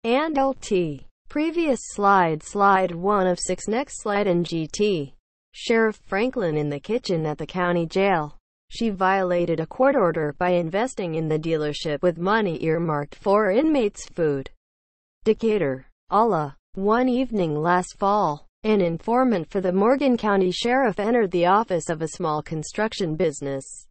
and LT. Previous slide 1 of 6. Next slide. In GT. Sheriff Franklin in the kitchen at the county jail. She violated a court order by investing in the dealership with money earmarked for inmates' food. DECATUR, Allah. One evening last fall, an informant for the Morgan County Sheriff entered the office of a small construction business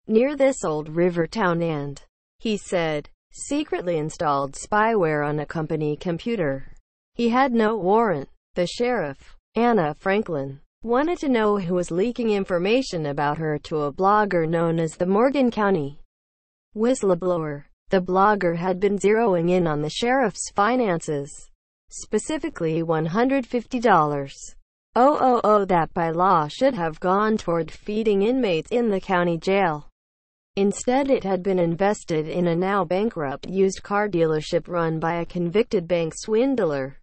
near this old river town and, he said, secretly installed spyware on a company computer. He had no warrant. The sheriff, Anna Franklin, wanted to know who was leaking information about her to a blogger known as the Morgan County Whistleblower. The blogger had been zeroing in on the sheriff's finances, specifically $150,000 that by law should have gone toward feeding inmates in the county jail. Instead, it had been invested in a now bankrupt used car dealership run by a convicted bank swindler.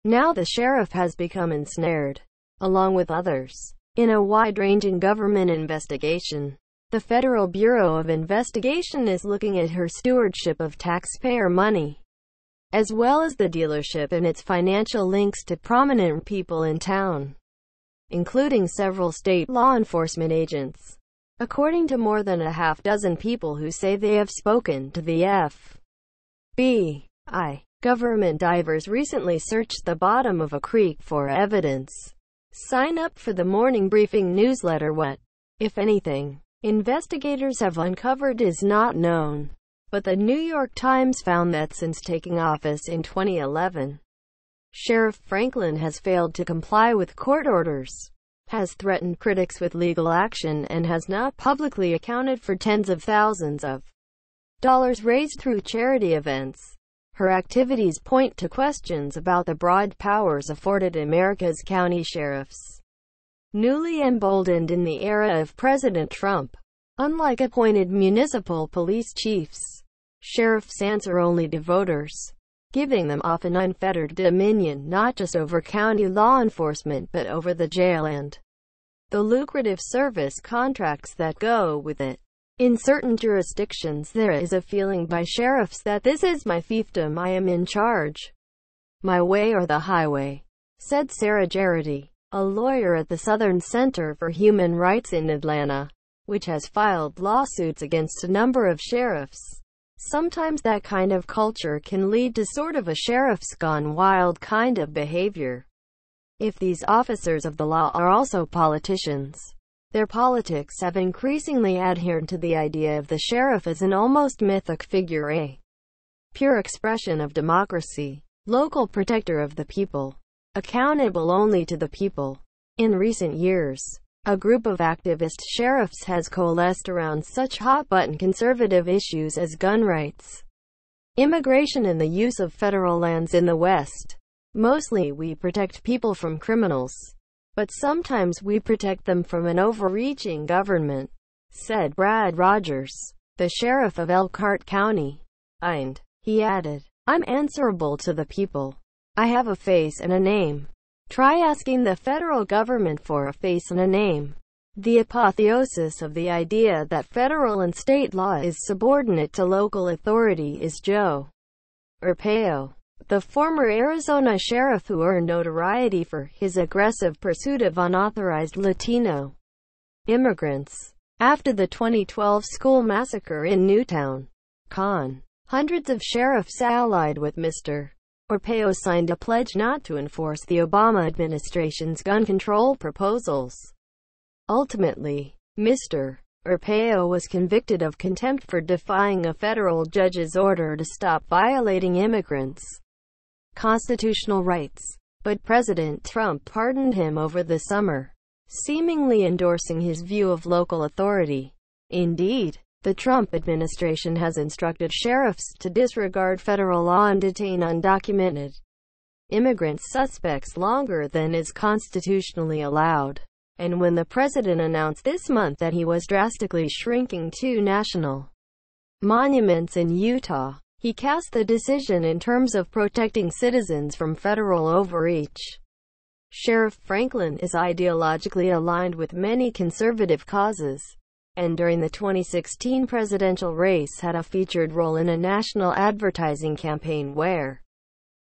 Now the sheriff has become ensnared, along with others, in a wide-ranging government investigation. The Federal Bureau of Investigation is looking at her stewardship of taxpayer money, as well as the dealership and its financial links to prominent people in town, including several state law enforcement agents, according to more than a half-dozen people who say they have spoken to the FBI. Government divers recently searched the bottom of a creek for evidence. Sign up for the morning briefing newsletter. What, if anything, investigators have uncovered is not known, but the New York Times found that since taking office in 2011, Sheriff Franklin has failed to comply with court orders, has threatened critics with legal action, and has not publicly accounted for tens of thousands of dollars raised through charity events. Her activities point to questions about the broad powers afforded America's county sheriffs, newly emboldened in the era of President Trump. Unlike appointed municipal police chiefs, sheriffs answer only to voters, giving them often unfettered dominion not just over county law enforcement but over the jail and the lucrative service contracts that go with it. In certain jurisdictions there is a feeling by sheriffs that this is my fiefdom, I am in charge, my way or the highway, said Sarah Jarity, a lawyer at the Southern Center for Human Rights in Atlanta, which has filed lawsuits against a number of sheriffs. Sometimes that kind of culture can lead to sort of a sheriff's gone wild kind of behavior. If these officers of the law are also politicians, their politics have increasingly adhered to the idea of the sheriff as an almost mythic figure, a pure expression of democracy, local protector of the people, accountable only to the people. In recent years, a group of activist sheriffs has coalesced around such hot-button conservative issues as gun rights, immigration, and the use of federal lands in the West. Mostly we protect people from criminals, but sometimes we protect them from an overreaching government, said Brad Rogers, the sheriff of Elkhart County. And, he added, I'm answerable to the people. I have a face and a name. Try asking the federal government for a face and a name. The apotheosis of the idea that federal and state law is subordinate to local authority is Joe Arpaio, the former Arizona sheriff who earned notoriety for his aggressive pursuit of unauthorized Latino immigrants. After the 2012 school massacre in Newtown, Con, hundreds of sheriffs allied with Mr. Arpaio signed a pledge not to enforce the Obama administration's gun control proposals. Ultimately, Mr. Arpaio was convicted of contempt for defying a federal judge's order to stop violating immigrants' constitutional rights. But President Trump pardoned him over the summer, seemingly endorsing his view of local authority. Indeed, the Trump administration has instructed sheriffs to disregard federal law and detain undocumented immigrant suspects longer than is constitutionally allowed. And when the president announced this month that he was drastically shrinking two national monuments in Utah, he cast the decision in terms of protecting citizens from federal overreach. Sheriff Franklin is ideologically aligned with many conservative causes, and during the 2016 presidential race had a featured role in a national advertising campaign where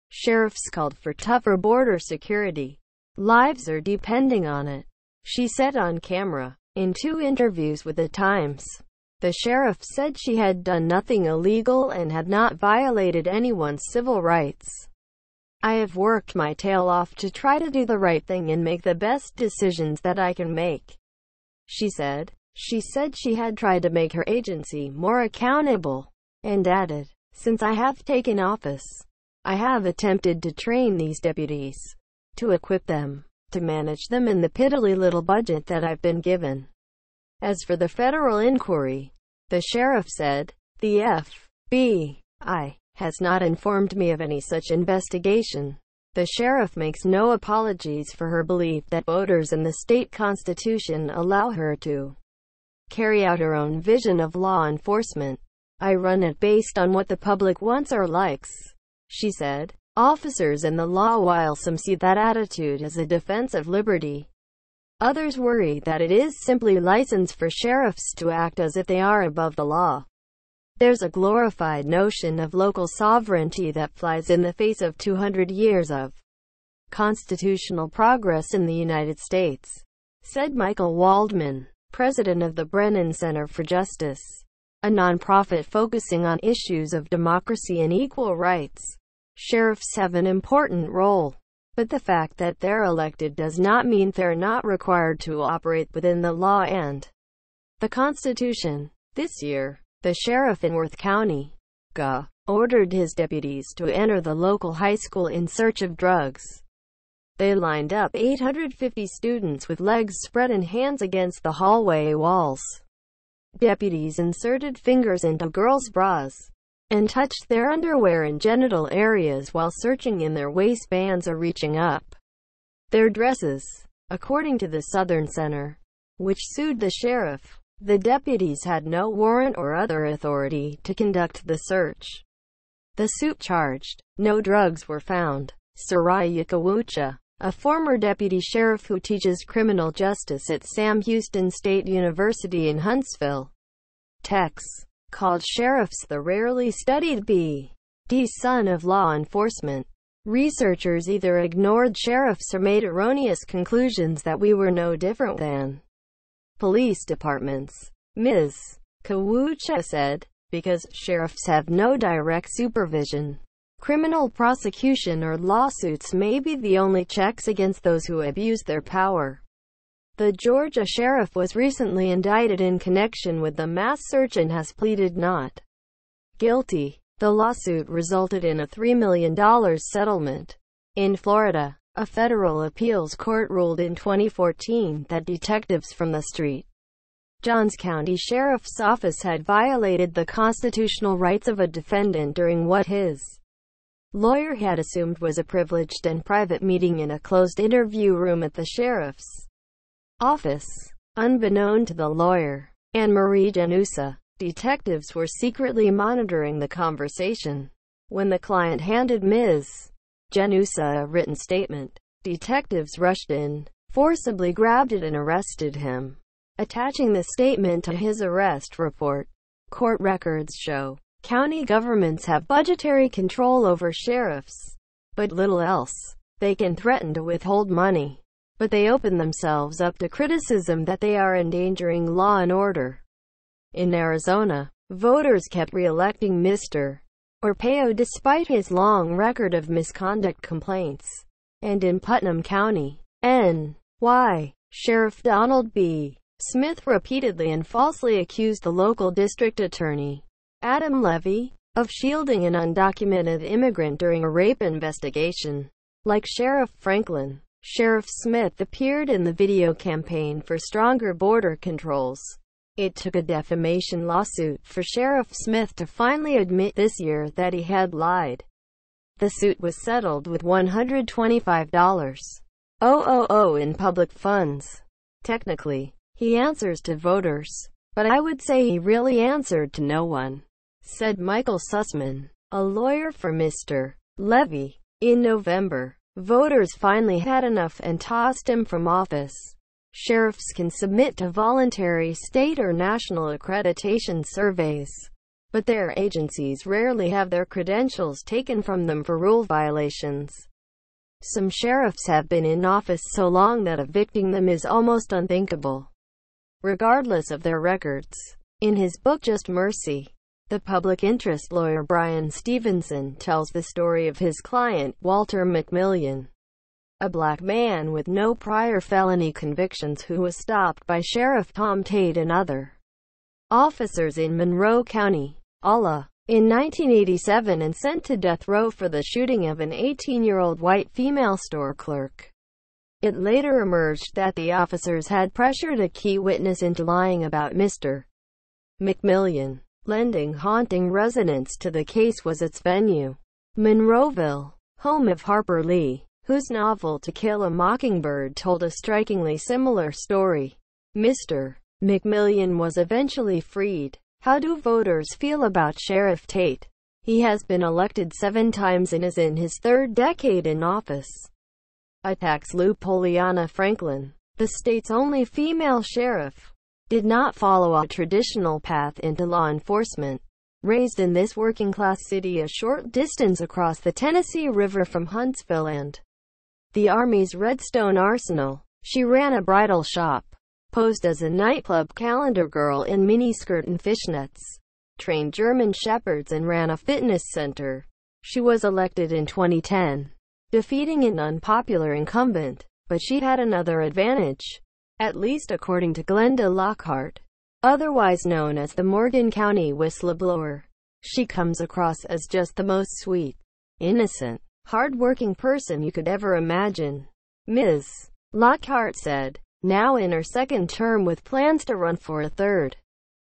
Sheriffs called for tougher border security. Lives are depending on it, she said on camera. In 2 interviews with The Times, the sheriff said she had done nothing illegal and had not violated anyone's civil rights. I have worked my tail off to try to do the right thing and make the best decisions that I can make, she said. She said she had tried to make her agency more accountable, and added, "Since I have taken office, I have attempted to train these deputies, to equip them, to manage them in the piddly little budget that I've been given." As for the federal inquiry, the sheriff said, "The FBI has not informed me of any such investigation." The sheriff makes no apologies for her belief that voters and the state constitution allow her to carry out her own vision of law enforcement. "I run it based on what the public wants or likes," she said. Officers and the law, while some see that attitude as a defense of liberty, others worry that it is simply license for sheriffs to act as if they are above the law. There's a glorified notion of local sovereignty that flies in the face of 200 years of constitutional progress in the United States, said Michael Waldman, president of the Brennan Center for Justice, a nonprofit focusing on issues of democracy and equal rights. Sheriffs have an important role, but the fact that they're elected does not mean they're not required to operate within the law and the Constitution. This year, the sheriff in Worth County, GA, ordered his deputies to enter the local high school in search of drugs. They lined up 850 students with legs spread and hands against the hallway walls. Deputies inserted fingers into girls' bras and touched their underwear and genital areas while searching in their waistbands or reaching up their dresses. According to the Southern Center, which sued the sheriff, the deputies had no warrant or other authority to conduct the search. The suit charged, no drugs were found. Soraya Kawucha, a former deputy sheriff who teaches criminal justice at Sam Houston State University in Huntsville, Texas, called sheriffs the rarely studied son of law enforcement. Researchers either ignored sheriffs or made erroneous conclusions that we were no different than police departments, Ms. Kawucha said, because sheriffs have no direct supervision. Criminal prosecution or lawsuits may be the only checks against those who abuse their power. The Georgia sheriff was recently indicted in connection with the mass search and has pleaded not guilty. The lawsuit resulted in a $3 million settlement. In Florida, a federal appeals court ruled in 2014 that detectives from the St. Johns County Sheriff's Office had violated the constitutional rights of a defendant during what his lawyer had assumed was a privileged and private meeting in a closed interview room at the sheriff's office. Unbeknown to the lawyer, Anne Marie Janusa, detectives were secretly monitoring the conversation. When the client handed Ms. Janusa a written statement, detectives rushed in, forcibly grabbed it and arrested him, attaching the statement to his arrest report. Court records show county governments have budgetary control over sheriffs, but little else. They can threaten to withhold money, but they open themselves up to criticism that they are endangering law and order. In Arizona, voters kept re-electing Mr. Arpaio despite his long record of misconduct complaints. And in Putnam County, NY, Sheriff Donald B. Smith repeatedly and falsely accused the local district attorney, Adam Levy, of shielding an undocumented immigrant during a rape investigation. Like Sheriff Franklin, Sheriff Smith appeared in the video campaign for stronger border controls. It took a defamation lawsuit for Sheriff Smith to finally admit this year that he had lied. The suit was settled with $125,000 in public funds. Technically, he answers to voters, but I would say he really answered to no one, said Michael Sussman, a lawyer for Mr. Levy. In November, voters finally had enough and tossed him from office. Sheriffs can submit to voluntary state or national accreditation surveys, but their agencies rarely have their credentials taken from them for rule violations. Some sheriffs have been in office so long that evicting them is almost unthinkable, regardless of their records. In his book Just Mercy, the public interest lawyer Brian Stevenson tells the story of his client, Walter McMillian, a black man with no prior felony convictions who was stopped by Sheriff Tom Tate and other officers in Monroe County, Iowa, in 1987 and sent to death row for the shooting of an 18-year-old white female store clerk. It later emerged that the officers had pressured a key witness into lying about Mr. McMillian. Lending haunting resonance to the case was its venue, Monroeville, home of Harper Lee, whose novel To Kill a Mockingbird told a strikingly similar story. Mr. McMillian was eventually freed. How do voters feel about Sheriff Tate? He has been elected 7 times and is in his 3rd decade in office. Attacks Lou Poliana Franklin, the state's only female sheriff, did not follow a traditional path into law enforcement. Raised in this working-class city a short distance across the Tennessee River from Huntsville and the Army's Redstone Arsenal, she ran a bridal shop, posed as a nightclub calendar girl in miniskirt and fishnets, trained German shepherds and ran a fitness center. She was elected in 2010, defeating an unpopular incumbent, but she had another advantage, at least according to Glenda Lockhart, otherwise known as the Morgan County Whistleblower. She comes across as just the most sweet, innocent, hard-working person you could ever imagine, Ms. Lockhart said, now in her 2nd term with plans to run for a 3rd.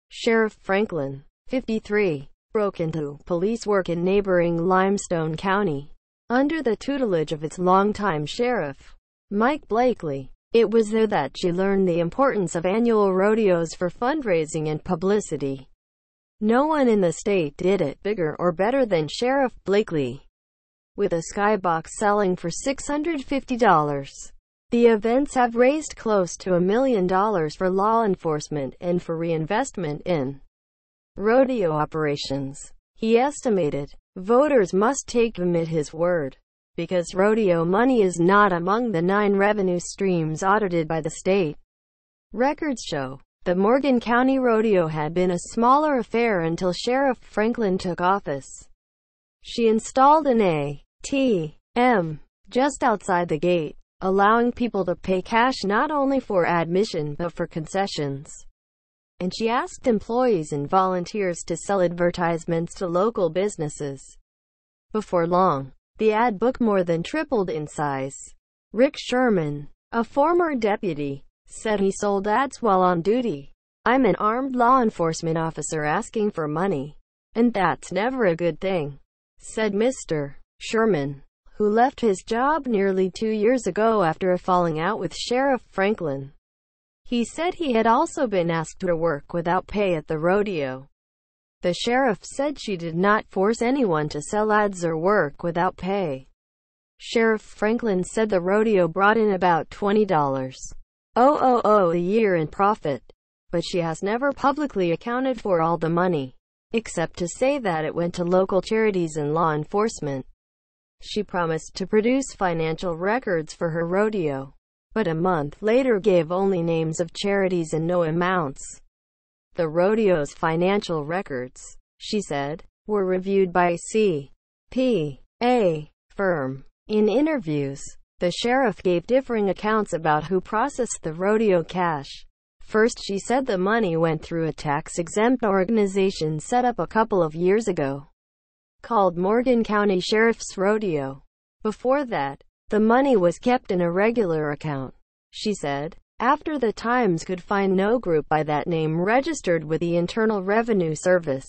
Sheriff Franklin, 53, broke into police work in neighboring Limestone County, under the tutelage of its longtime sheriff, Mike Blakely. It was there that she learned the importance of annual rodeos for fundraising and publicity. No one in the state did it bigger or better than Sheriff Blakely, with a skybox selling for $650. The events have raised close to $1 million for law enforcement and for reinvestment in rodeo operations. He estimated, voters must take him at his word, because rodeo money is not among the 9 revenue streams audited by the state. Records show the Morgan County Rodeo had been a smaller affair until Sheriff Franklin took office. She installed an ATM just outside the gate, allowing people to pay cash not only for admission but for concessions. And she asked employees and volunteers to sell advertisements to local businesses. Before long, the ad book more than tripled in size. Rick Sherman, a former deputy, said he sold ads while on duty. I'm an armed law enforcement officer asking for money, and that's never a good thing, said Mr. Sherman, who left his job nearly 2 years ago after a falling out with Sheriff Franklin. He said he had also been asked to work without pay at the rodeo. The sheriff said she did not force anyone to sell ads or work without pay. Sheriff Franklin said the rodeo brought in about $20,000 a year in profit, but she has never publicly accounted for all the money, except to say that it went to local charities and law enforcement. She promised to produce financial records for her rodeo, but a month later gave only names of charities and no amounts. The rodeo's financial records, she said, were reviewed by a CPA firm. In interviews, the sheriff gave differing accounts about who processed the rodeo cash. First, she said the money went through a tax-exempt organization set up a couple of years ago, called Morgan County Sheriff's Rodeo. Before that, the money was kept in a regular account, she said. After the Times could find no group by that name registered with the Internal Revenue Service.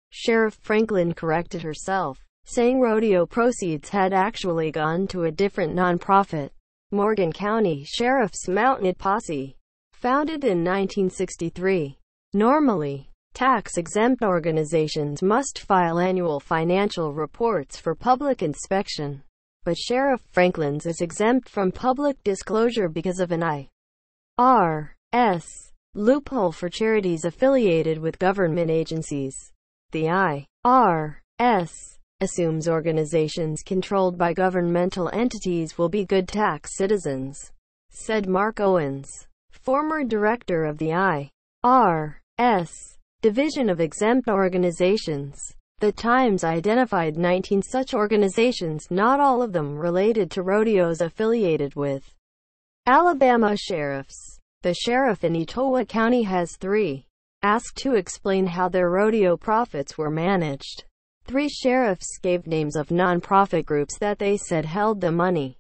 Sheriff Franklin corrected herself, saying rodeo proceeds had actually gone to a different nonprofit, Morgan County Sheriff's Mounted Posse, founded in 1963. Normally, tax-exempt organizations must file annual financial reports for public inspection, but Sheriff Franklin's is exempt from public disclosure because of an IRS loophole for charities affiliated with government agencies. The IRS assumes organizations controlled by governmental entities will be good tax citizens, said Mark Owens, former director of the IRS Division of Exempt Organizations. The Times identified 19 such organizations, not all of them related to rodeos affiliated with Alabama sheriffs. The sheriff in Etowah County has 3. Asked to explain how their rodeo profits were managed, 3 sheriffs gave names of nonprofit groups that they said held the money,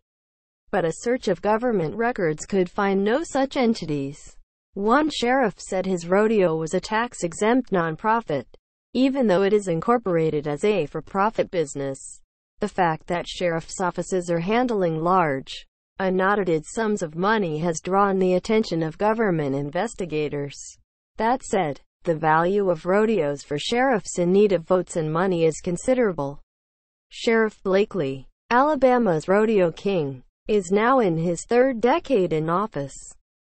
but a search of government records could find no such entities. One sheriff said his rodeo was a tax-exempt nonprofit, even though it is incorporated as a for-profit business. The fact that sheriff's offices are handling large, unaudited sums of money has drawn the attention of government investigators. That said, the value of rodeos for sheriffs in need of votes and money is considerable. Sheriff Blakely, Alabama's rodeo king, is now in his 3rd decade in office.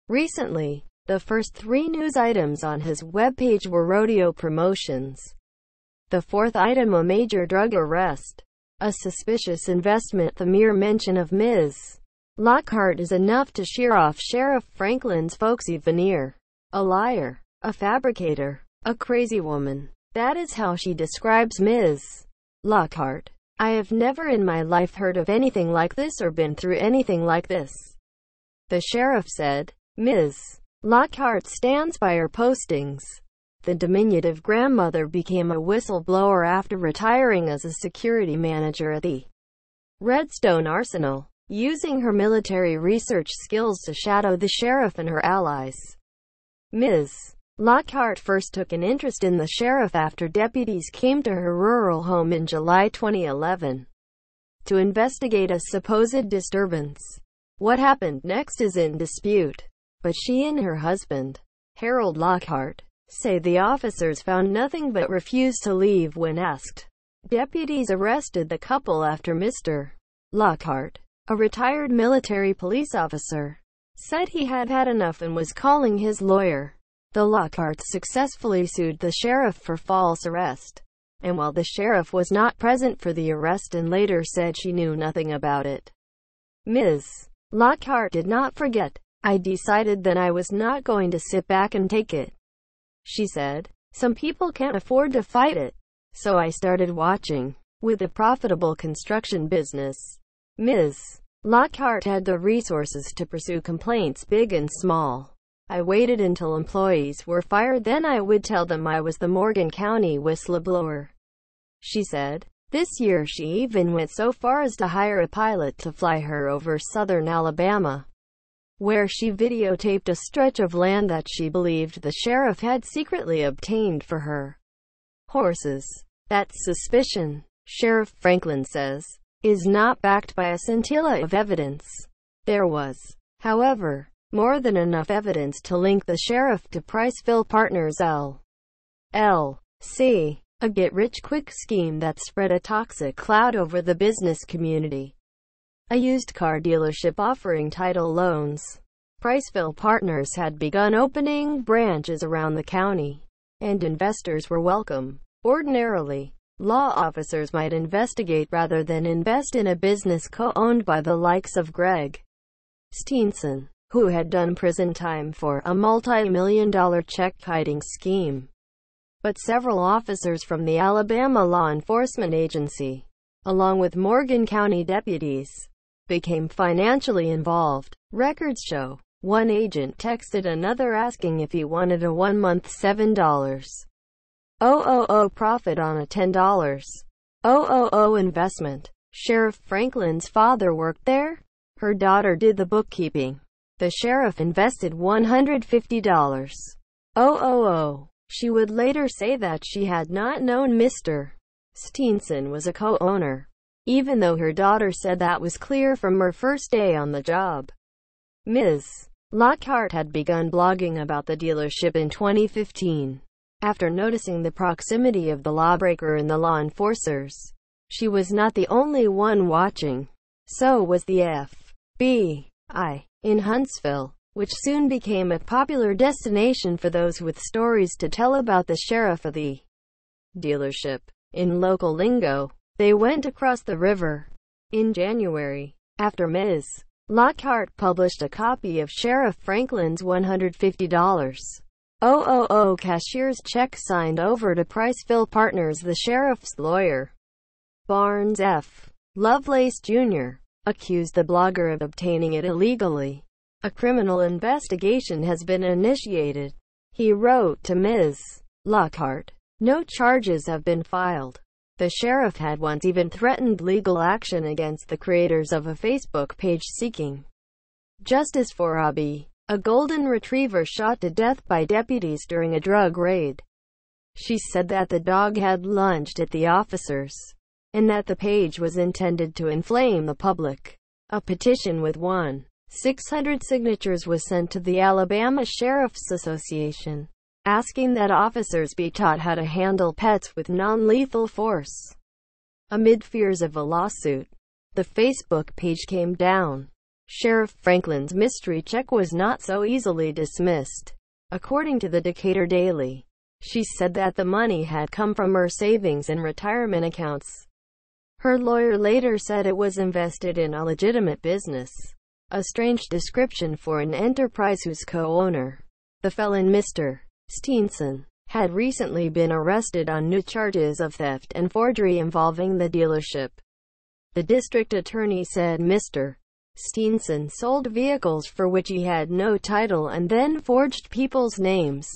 Recently, the first 3 news items on his webpage were rodeo promotions. The 4th item, a major drug arrest, a suspicious investment. The mere mention of Ms. Lockhart is enough to shear off Sheriff Franklin's folksy veneer. A liar, a fabricator, a crazy woman. That is how she describes Ms. Lockhart. I have never in my life heard of anything like this or been through anything like this, the sheriff said. Ms. Lockhart stands by her postings. The diminutive grandmother became a whistleblower after retiring as a security manager at the Redstone Arsenal, using her military research skills to shadow the sheriff and her allies. Ms. Lockhart first took an interest in the sheriff after deputies came to her rural home in July 2011 to investigate a supposed disturbance. What happened next is in dispute, but she and her husband, Harold Lockhart, say the officers found nothing but refused to leave when asked. Deputies arrested the couple after Mr. Lockhart, a retired military police officer, said he had had enough and was calling his lawyer. The Lockharts successfully sued the sheriff for false arrest, and while the sheriff was not present for the arrest and later said she knew nothing about it, Ms. Lockhart did not forget. I decided then I was not going to sit back and take it, she said. Some people can't afford to fight it, so I started watching. With a profitable construction business, Ms. Lockhart had the resources to pursue complaints big and small. I waited until employees were fired, then I would tell them I was the Morgan County Whistleblower, she said. This year she even went so far as to hire a pilot to fly her over southern Alabama, where she videotaped a stretch of land that she believed the sheriff had secretly obtained for her horses. That suspicion, Sheriff Franklin says, is not backed by a scintilla of evidence. There was, however, more than enough evidence to link the sheriff to Priceville Partners LLC, a get-rich-quick scheme that spread a toxic cloud over the business community. A used car dealership offering title loans. Priceville Partners had begun opening branches around the county, and investors were welcome. Ordinarily, law officers might investigate rather than invest in a business co-owned by the likes of Greg Steenson, who had done prison time for a multi-million-dollar check-kiting scheme. But several officers from the Alabama Law Enforcement Agency, along with Morgan County deputies, became financially involved. Records show one agent texted another asking if he wanted a 1-month $7,000 profit on a $10,000 investment. Sheriff Franklin's father worked there. Her daughter did the bookkeeping. The sheriff invested $150,000. She would later say that she had not known Mr. Steenson was a co-owner, even though her daughter said that was clear from her first day on the job. Ms. Lockhart had begun blogging about the dealership in 2015, after noticing the proximity of the lawbreaker and the law enforcers. She was not the only one watching. So was the FBI in Huntsville, which soon became a popular destination for those with stories to tell about the sheriff of the dealership. In local lingo, they went across the river. In January, after Ms. Lockhart published a copy of Sheriff Franklin's $150,000 cashier's check signed over to Priceville Partners, the sheriff's lawyer, Barnes F. Lovelace Jr., accused the blogger of obtaining it illegally. A criminal investigation has been initiated, he wrote to Ms. Lockhart. No charges have been filed. The sheriff had once even threatened legal action against the creators of a Facebook page seeking justice for Robbie, a golden retriever shot to death by deputies during a drug raid. She said that the dog had lunged at the officers, and that the page was intended to inflame the public. A petition with 1,600 signatures was sent to the Alabama Sheriff's Association, asking that officers be taught how to handle pets with non-lethal force. Amid fears of a lawsuit, the Facebook page came down. Sheriff Franklin's mystery check was not so easily dismissed. According to the Decatur Daily, she said that the money had come from her savings and retirement accounts. Her lawyer later said it was invested in a legitimate business, a strange description for an enterprise whose co-owner, the felon Mr. Steenson, had recently been arrested on new charges of theft and forgery involving the dealership. The district attorney said Mr. Steenson sold vehicles for which he had no title and then forged people's names.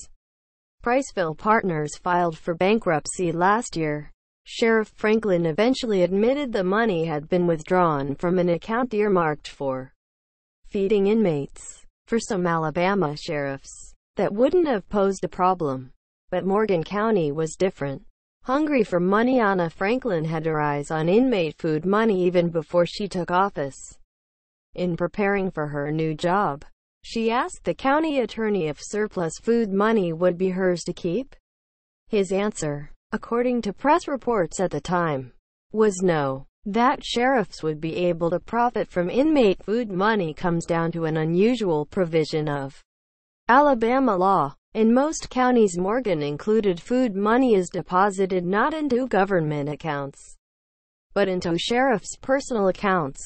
Priceville Partners filed for bankruptcy last year. Sheriff Franklin eventually admitted the money had been withdrawn from an account earmarked for feeding inmates. For some Alabama sheriffs, that wouldn't have posed a problem. But Morgan County was different. Hungry for money, Anna Franklin had her eyes on inmate food money even before she took office. In preparing for her new job, she asked the county attorney if surplus food money would be hers to keep. His answer, according to press reports at the time, was no. That sheriffs would be able to profit from inmate food money comes down to an unusual provision of Alabama law. In most counties, Morgan included, food money is deposited not into government accounts, but into sheriffs' personal accounts.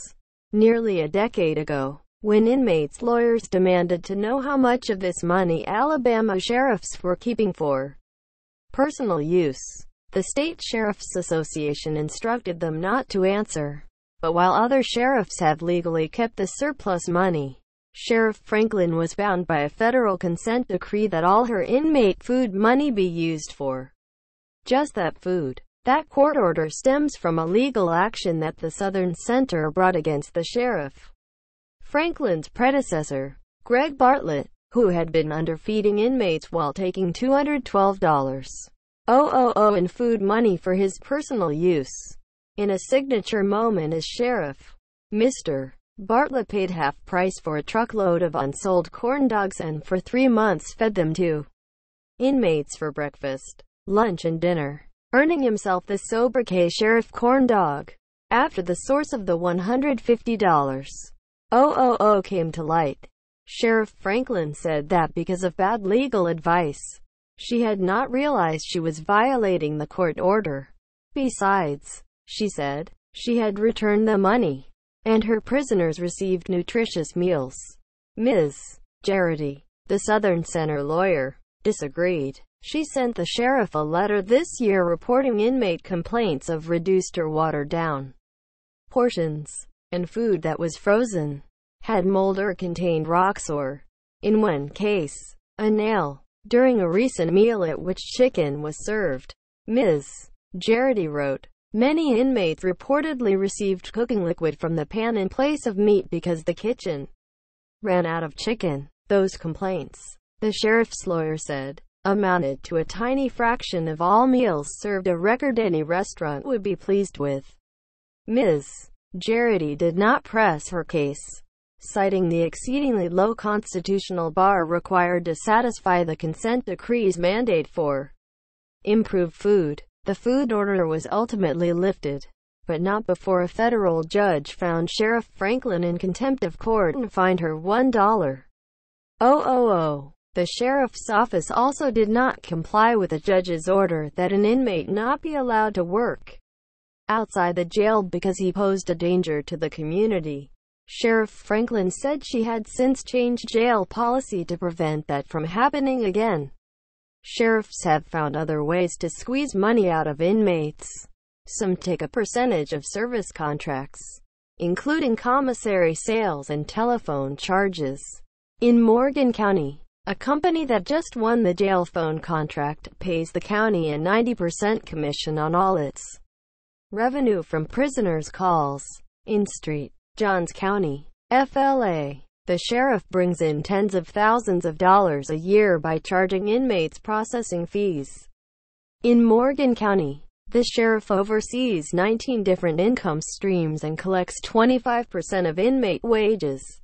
Nearly a decade ago, when inmates' lawyers demanded to know how much of this money Alabama sheriffs were keeping for personal use, the State Sheriff's Association instructed them not to answer. But while other sheriffs have legally kept the surplus money, Sheriff Franklin was bound by a federal consent decree that all her inmate food money be used for just that food. That court order stems from a legal action that the Southern Center brought against the sheriff. Franklin's predecessor, Greg Bartlett, who had been underfeeding inmates while taking $212,000 in food money for his personal use. In a signature moment as sheriff, Mr. Bartlett paid half price for a truckload of unsold corn dogs and for 3 months fed them to inmates for breakfast, lunch and dinner, earning himself the sobriquet Sheriff Corn Dog, after the source of the $150,000 came to light. Sheriff Franklin said that because of bad legal advice, she had not realized she was violating the court order. Besides, she said, she had returned the money, and her prisoners received nutritious meals. Ms. Jarity, the Southern Center lawyer, disagreed. She sent the sheriff a letter this year reporting inmate complaints of reduced or watered down portions, and food that was frozen, had mold or contained rocks or, in one case, a nail. During a recent meal at which chicken was served, Ms. Jarity wrote, many inmates reportedly received cooking liquid from the pan in place of meat because the kitchen ran out of chicken. Those complaints, the sheriff's lawyer said, amounted to a tiny fraction of all meals served, a record any restaurant would be pleased with. Ms. Jarity did not press her case, citing the exceedingly low constitutional bar required to satisfy the consent decree's mandate for improved food. The food order was ultimately lifted, but not before a federal judge found Sheriff Franklin in contempt of court and fined her $1,000 The sheriff's office also did not comply with a judge's order that an inmate not be allowed to work outside the jail because he posed a danger to the community. Sheriff Franklin said she had since changed jail policy to prevent that from happening again. Sheriffs have found other ways to squeeze money out of inmates. Some take a percentage of service contracts, including commissary sales and telephone charges. In Morgan County, a company that just won the jail phone contract pays the county a 90% commission on all its revenue from prisoners' calls. In St. Johns County, FLA, the sheriff brings in tens of thousands of dollars a year by charging inmates processing fees. In Morgan County, the sheriff oversees 19 different income streams and collects 25% of inmate wages.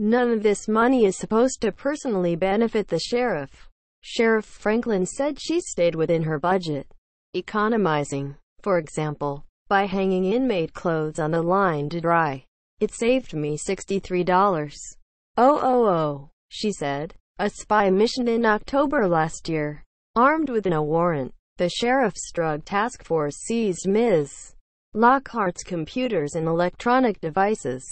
None of this money is supposed to personally benefit the sheriff. Sheriff Franklin said she stayed within her budget, economizing, for example, by hanging inmate clothes on the line to dry. It saved me $63. She said. A spy mission in October last year. Armed with a warrant, the sheriff's drug task force seized Ms. Lockhart's computers and electronic devices.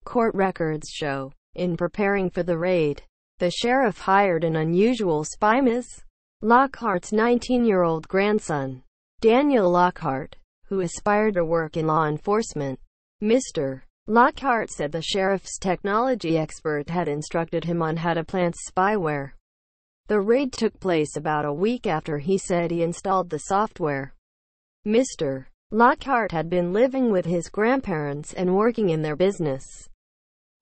Court records show, in preparing for the raid, the sheriff hired an unusual spy. Ms. Lockhart's 19-year-old grandson, Daniel Lockhart, who aspired to work in law enforcement. Mr. Lockhart said the sheriff's technology expert had instructed him on how to plant spyware. The raid took place about a week after he said he installed the software. Mr. Lockhart had been living with his grandparents and working in their business.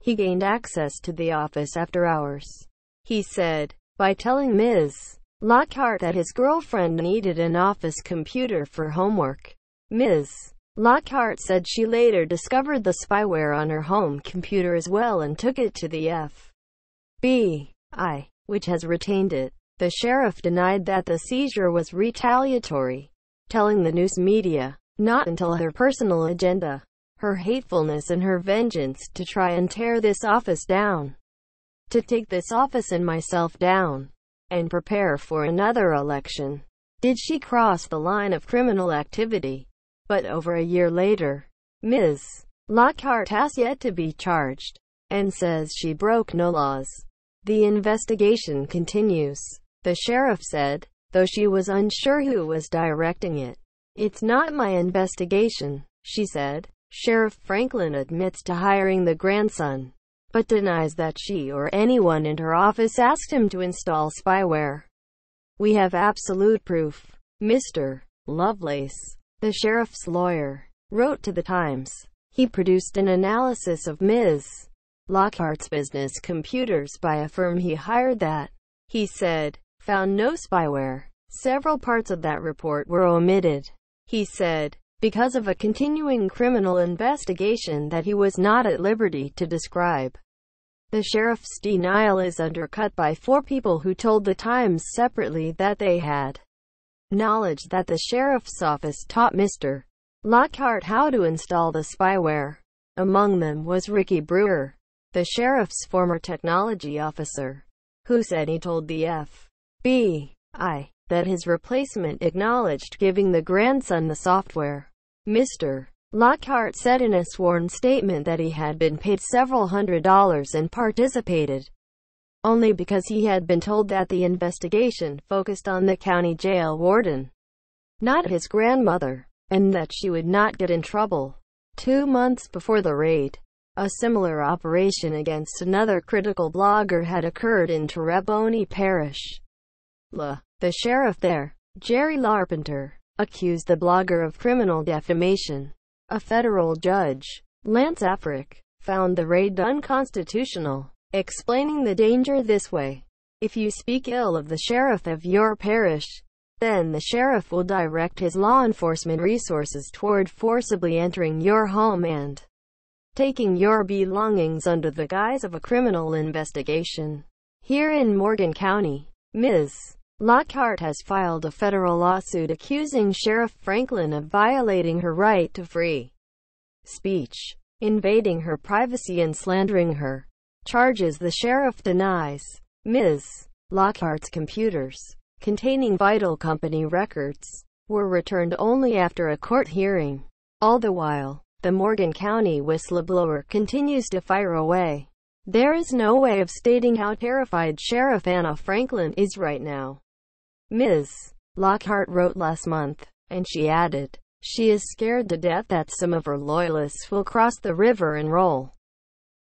He gained access to the office after hours, he said, by telling Ms. Lockhart that his girlfriend needed an office computer for homework. Ms. Lockhart said she later discovered the spyware on her home computer as well and took it to the FBI, which has retained it. The sheriff denied that the seizure was retaliatory, telling the news media, not until her personal agenda, her hatefulness and her vengeance to try and tear this office down, to take this office and myself down, and prepare for another election. Did she cross the line of criminal activity? But over a year later, Ms. Lockhart has yet to be charged, and says she broke no laws. The investigation continues, the sheriff said, though she was unsure who was directing it. It's not my investigation, she said. Sheriff Franklin admits to hiring the grandson, but denies that she or anyone in her office asked him to install spyware. We have absolute proof, Mr. Lovelace, the sheriff's lawyer, wrote to the Times. He produced an analysis of Ms. Lockhart's business computers by a firm he hired that, he said, found no spyware. Several parts of that report were omitted, he said, because of a continuing criminal investigation that he was not at liberty to describe. The sheriff's denial is undercut by 4 people who told the Times separately that they had knowledge that the sheriff's office taught Mr. Lockhart how to install the spyware. Among them was Ricky Brewer, the sheriff's former technology officer, who said he told the FBI that his replacement acknowledged giving the grandson the software. Mr. Lockhart said in a sworn statement that he had been paid several $100s and participated only because he had been told that the investigation focused on the county jail warden, not his grandmother, and that she would not get in trouble. 2 months before the raid, a similar operation against another critical blogger had occurred in Terrebonne Parish. The sheriff there, Jerry Larpenter, accused the blogger of criminal defamation. A federal judge, Lance Afric, found the raid unconstitutional, explaining the danger this way. If you speak ill of the sheriff of your parish, then the sheriff will direct his law enforcement resources toward forcibly entering your home and taking your belongings under the guise of a criminal investigation. Here in Morgan County, Ms. Lockhart has filed a federal lawsuit accusing Sheriff Franklin of violating her right to free speech, invading her privacy and slandering her. Charges the sheriff denies. Ms. Lockhart's computers, containing vital company records, were returned only after a court hearing. All the while, the Morgan County Whistleblower continues to fire away. There is no way of stating how terrified Sheriff Anna Franklin is right now, Ms. Lockhart wrote last month, and she added, she is scared to death that some of her loyalists will cross the river and roll.